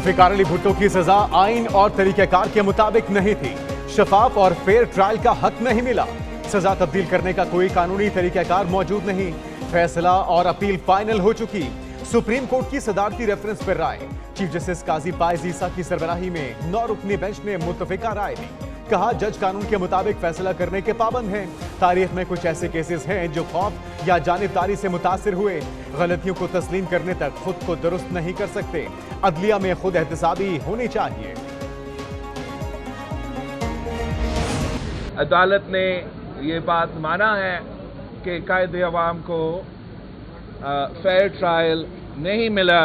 जुल्फिकार अली भुट्टो की सजा आइन और तरीकेकार के मुताबिक नहीं थी। शफाफ और फेयर ट्रायल का हक नहीं मिला। सजा तब्दील करने का कोई कानूनी तरीकेकार मौजूद नहीं। फैसला और अपील फाइनल हो चुकी। सुप्रीम कोर्ट की सदारती रेफरेंस पर राय। चीफ जस्टिस काजी पाइज ईसा की सरबराही में 9 रुकनी बेंच ने मुत्तफिका राय दी। कहा, जज कानून के मुताबिक फैसला करने के पाबंद हैं। तारीख में कुछ ऐसे केसेस हैं जो खौफ या जानिबदारी से मुतासिर हुए। गलतियों को तस्लीम करने तक खुद को दुरुस्त नहीं कर सकते। अदलिया में खुद एहतसाबी होनी चाहिए। अदालत ने ये बात माना है कि कायदे अवाम को फेयर ट्रायल नहीं मिला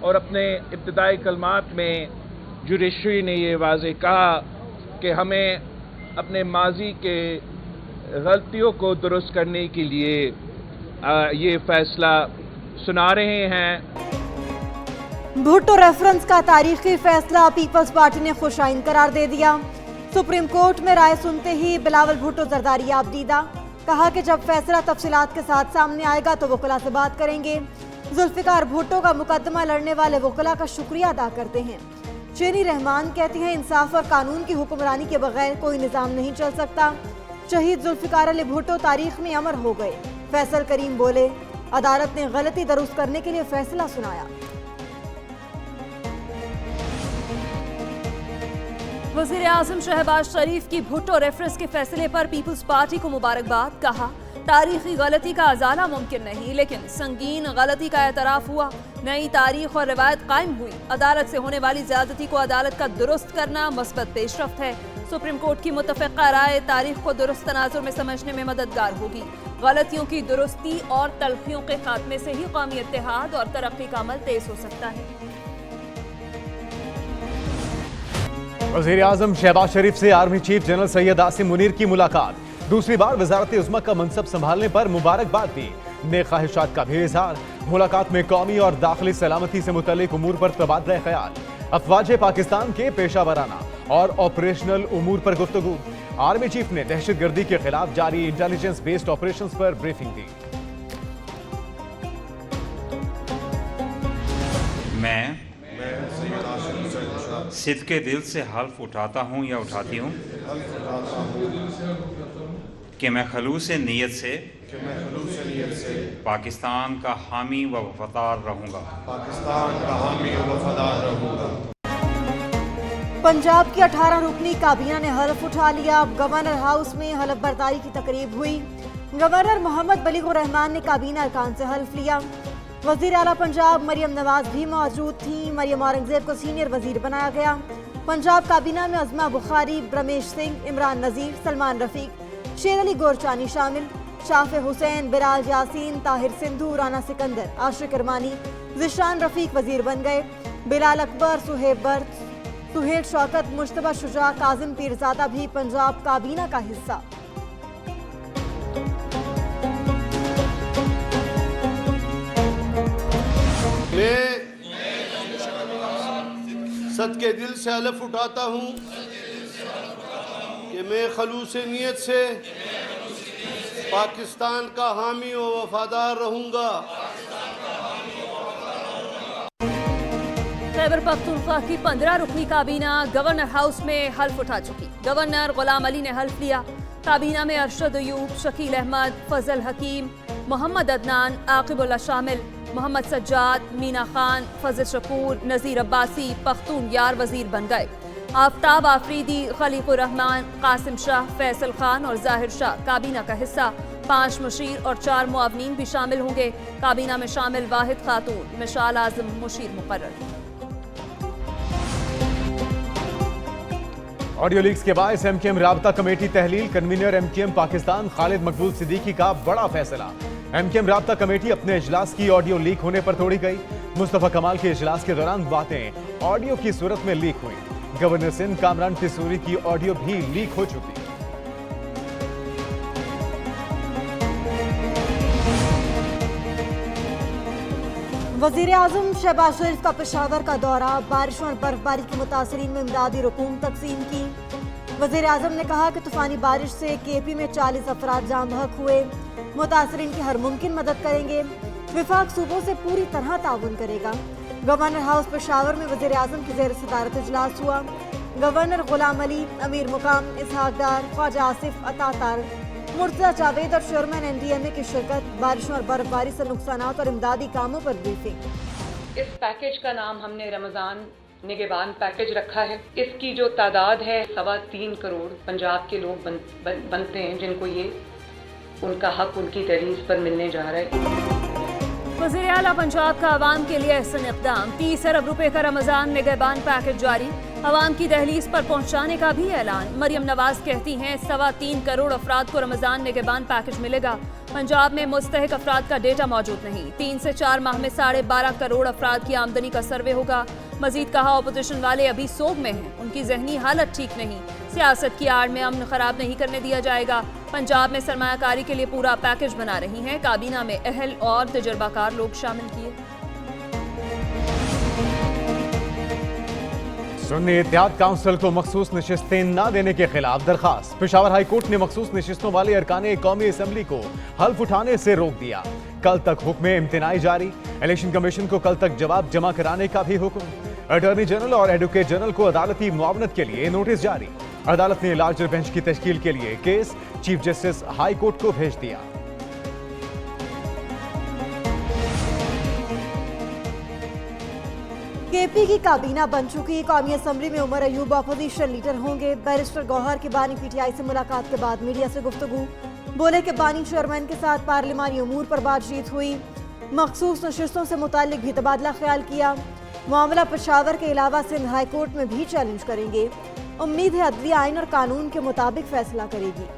और अपने इब्तिदाई कलमात में जुडिशरी ने ये वाज़ेह कहा कि हमें अपने माजी के गलतियों को दुरुस्त करने के लिए ये फैसला सुना रहे हैं। भुट्टो रेफरेंस का तारीखी फैसला पीपल्स पार्टी ने खुशाइन करार दे दिया। सुप्रीम कोर्ट में राय सुनते ही बिलावल भुट्टो जरदारी आबदीदा। कहा कि जब फैसला तफसीलात के साथ सामने आएगा तो वकला से बात करेंगे। जुल्फिकार भुट्टो का मुकदमा लड़ने वाले वकला का शुक्रिया अदा करते हैं। शेरी रहमान कहती हैं, इंसाफ और कानून की हुक्मरानी के बगैर कोई निज़ाम नहीं चल सकता। शहीद जुल्फिकार अली भुट्टो तारीख में अमर हो गए। फैसल करीम बोले, अदालत ने गलती दुरुस्त करने के लिए फैसला सुनाया। वज़ीर आज़म शहबाज शरीफ की भुट्टो रेफरेंस के फैसले पर पीपल्स पार्टी को मुबारकबाद। कहा, तारीखी गलती का अजाला मुमकिन नहीं, लेकिन संगीन गलती का एतराफ़ हुआ। नई तारीख और रिवायत कायम हुई। अदालत से होने वाली ज़्यादती को अदालत का दुरुस्त करना मस्बत पेशरफ्त है। सुप्रीम कोर्ट की मुत्तफ़िक़ा राय तारीख को दुरुस्त तनाजुर में समझने में मददगार होगी। गलतियों की दुरुस्ती और तलखियों के खात्मे से ही कौमी इत्तेहाद और तरक्की का अमल तेज हो सकता है। वज़ीर आज़म शहबाज शरीफ से army chief general Syed Asim Munir की मुलाकात। दूसरी बार वज़ारत उज़्मा का मनसब संभालने पर मुबारकबाद दी। नेक ख्वाहिशात का भी इज़हार। मुलाकात में कौमी और दाखिली सलामती से मुतल्लिक उमूर पर तबादला ख्याल। अफ़वाज पाकिस्तान के पेशा वराना और ऑपरेशनल उमूर पर गुफ्तगू। आर्मी चीफ ने दहशतगर्दी के खिलाफ जारी इंटेलिजेंस बेस्ड ऑपरेशंस पर ब्रीफिंग दी। मैं सिद्क़े दिल से हल्फ उठाता हूँ या उठाती हूँ कि मैं खलूस नीयत से पाकिस्तान का हामी व वफादार रहूँगा। पंजाब की 18 रुकनी काबीना ने हल्फ उठा लिया। गवर्नर हाउस में हल्फ बर्दारी की तकरीब हुई। गवर्नर मोहम्मद बलीगुर रहमान ने काबीना अरकान से हल्फ लिया। वज़ीर आला पंजाब मरियम नवाज भी मौजूद थी। मरियम औरंगजेब को सीनियर वजीर बनाया गया। पंजाब काबीना में अज़मा बुखारी, रमेश सिंह, इमरान नज़ीर, सलमान रफीक, शेर अली गोरचानी शामिल। शाफे हुसैन, बिलाल यासीन, ताहिर सिंधु, राना सिकंदर, आशिक इरमानी, ज़िशान रफीक वजीर बन गए। बिलाल अकबर, सुहेब बर्द, सुहेल शौकत, मुश्तबा शुजा, काजिम पीरजादा भी पंजाब काबीना का हिस्सा। मैं सदके दिल से हल्फ उठाता हूँ कि मैं खलूस नीयत से पाकिस्तान का हामी व वफादार रहूँगा। खैबर पख्तूनख्वा की 15 रुकनी काबीना गवर्नर हाउस में हल्फ उठा चुकी। गवर्नर गुलाम अली ने हल्फ लिया। काबीना में अरशद अयूब, शकील अहमद, फजल हकीम, मोहम्मद अदनान, आकिबुल्ला शामिल, मोहम्मद सज्जाद, मीना खान, फजल शकूर, नज़ीर अब्बासी पख्तून यार वजीर बन गए। आफ्ताब आफरीदी, खलीकुर रहमान, कासिम शाह, फैसल खान और जाहिर शाह काबीना का हिस्सा। 5 मुशीर और 4 मुआवनीन भी शामिल होंगे। काबीना में शामिल वाहिद खातून मिसाल आजम मुशीर मुकर्रर। ऑडियो लीक्स के बाद एमकेएम राबता कमेटी तहलील। कन्वीनर एमकेएम पाकिस्तान खालिद मकबूल सिद्दीकी का बड़ा फैसला। एमकेएम राबता कमेटी अपने इजलास की ऑडियो लीक होने पर तोड़ी गई। मुस्तफा कमाल के इजलास के दौरान बातें ऑडियो की सूरत में लीक हुई। गवर्नर सिंध कामरान तिसूरी की ऑडियो भी लीक हो चुकी। वज़ीर आज़म शहबाज शरीफ का पेशावर का दौरा। बारिशों और बर्फबारी की मुतासरीन में इमदादी रकूम तकसीम की। वज़ीर आज़म ने कहा कि तूफानी बारिश से केपी में 40 अफराद जाम बहक हुए। मुतासरीन की हर मुमकिन मदद करेंगे। विफाक सूबों से पूरी तरह ताउन करेगा। गवर्नर हाउस पेशावर में वज़ीर आज़म की ज़ेर सदारत इजलास हुआ। गवर्नर गुलाम अली, अमीर मुकाम इसहाक डार, ख्वाजा आसिफ अतातार, मुर्तज़ा जावेद और चेयरमैन NDMA की शिरकत। बारिशों और बर्फबारी से नुकसानात और इमदादी कामों पर ब्रीफिंग। इस पैकेज का नाम हमने रमज़ान निगहबान पैकेज रखा है। इसकी जो तादाद है 3.25 करोड़ पंजाब के लोग बनते हैं जिनको ये उनका हक उनकी दहलीज पर मिलने जा रहा है। वज़ीर आला पंजाब का अवाम के लिए अहसन इक़दाम। 30 अरब रुपए का रमज़ान निगहबान पैकेज जारी। अवाम की दहलीज पर पहुंचाने का भी ऐलान। मरियम नवाज कहती हैं 3.25 करोड़ अफराद को रमज़ान निगहबान पैकेज मिलेगा। पंजाब में मुस्तहिक अफराद का डेटा मौजूद नहीं। 3 से 4 माह में 12.5 करोड़ अफराद की आमदनी का सर्वे होगा। मजीद कहा अपोजिशन वाले अभी सोग में हैं, उनकी जहनी हालत ठीक नहीं। सियासत की आड़ में अमन खराब नहीं करने दिया जाएगा। पंजाब में सरमायाकारी के लिए पूरा पैकेज बना रही हैं। काबीना में अहल और तजर्बाकार लोग शामिल किए। सुन्नी इत्तेहाद काउंसिल को मखसूस नशिस्तें न देने के खिलाफ दरखास्त। पेशावर हाई कोर्ट ने मखसूस नशिस्तों वाले अरकाने कौमी असम्बली को हल्फ उठाने से रोक दिया। कल तक हुक्म इम्तिनाई जारी। इलेक्शन कमीशन को कल तक जवाब जमा कराने का भी हुक्म। अटॉर्नी जनरल और एडवोकेट जनरल को अदालती मुआवनत के लिए नोटिस जारी। अदालत ने लार्जर बेंच की तश्कील के लिए case chief justice high court को भेज दिया। KP की काबीना बन चुकी। कौमी असम्बली में उमर अयूब अपोजिशन लीडर होंगे। बैरिस्टर गौहर के बानी PTI से मुलाकात के बाद मीडिया से गुफ्तगू। बोले कि बानी चेयरमैन के साथ पार्लिमानी उमूर पर बातचीत हुई। मखसूस नशिस्तों से मुताल्लिक भी तबादला ख्याल किया। मामला पेशावर के अलावा सिंध हाई कोर्ट में भी चैलेंज करेंगे। उम्मीद है अदलिया आइन और कानून के मुताबिक फैसला करेगी।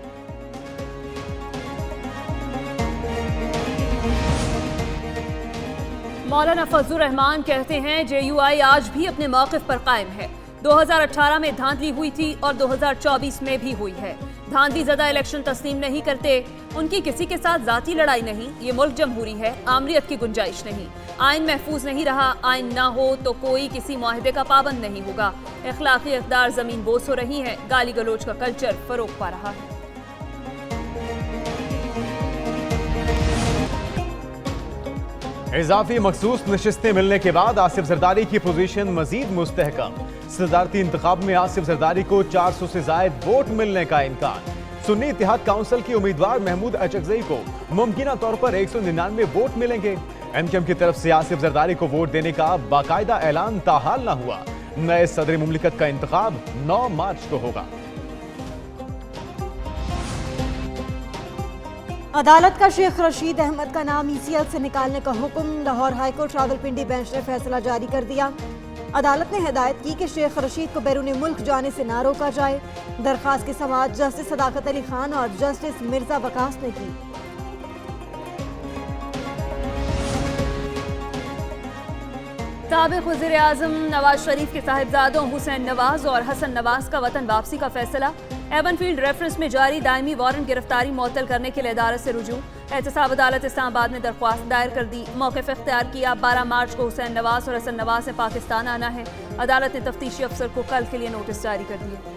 मौलाना फजलुर रहमान कहते हैं JUI आज भी अपने मौक़िफ़ पर कायम है। 2018 में धांधली हुई थी और 2024 में भी हुई है। धांधली ज़दा इलेक्शन तस्लीम नहीं करते। उनकी किसी के साथ ज़ाती लड़ाई नहीं। ये मुल्क जमहूरी है, आमरीत की गुंजाइश नहीं। आइन महफूज नहीं रहा। आइन ना हो तो कोई किसी मुआहदे का पाबंद नहीं होगा। इखलाकी इक़दार ज़मीन बोस हो रही है। गाली गलोच का कल्चर फ़रोग पा रहा है। इजाफी मखसूस नशिस्तें मिलने के बाद आसिफ जरदारी की पोजीशन मजीद मुस्तहकम। सदारती इंतखाब में आसिफ जरदारी को 400 से जायद वोट मिलने का इम्कान। सुन्नी इत्तेहाद काउंसिल के उम्मीदवार महमूद अचकजई को मुमकिना तौर पर 199 वोट मिलेंगे। MKM की तरफ से आसिफ जरदारी को वोट देने का बाकायदा ऐलान ताहाल न हुआ। नए सदर मुमलिकत का इंतखाब 9 मार्च को होगा। अदालत का शेख रशीद अहमद का नाम ECL से निकालने का हुक्म। लाहौर हाईकोर्ट रावलपिंडी बेंच ने फैसला जारी कर दिया। अदालत ने हिदायत की कि शेख रशीद को बैरून मुल्क जाने से ना रोका जाए। दरखास्त की समाअत जस्टिस सदाकत अली खान और जस्टिस मिर्जा वकास ने की। साबिक़ वज़ीर आज़म नवाज शरीफ के साहिबजादों हुसैन नवाज और हसन नवाज का वतन वापसी का फैसला। एवनफील्ड रेफरेंस में जारी दायमी वारंट गिरफ्तारी मुअत्तल करने के लिए अदालत से रुजू। एहतसाब अदालत इस्लामाबाद में दरख्वास्त दायर कर दी। मौक़िफ़ इख्तियार किया। 12 मार्च को हुसैन नवाज और हसन नवाज से पाकिस्तान आना है। अदालत ने तफ्तीशी अफसर को कल के लिए नोटिस जारी कर दिया।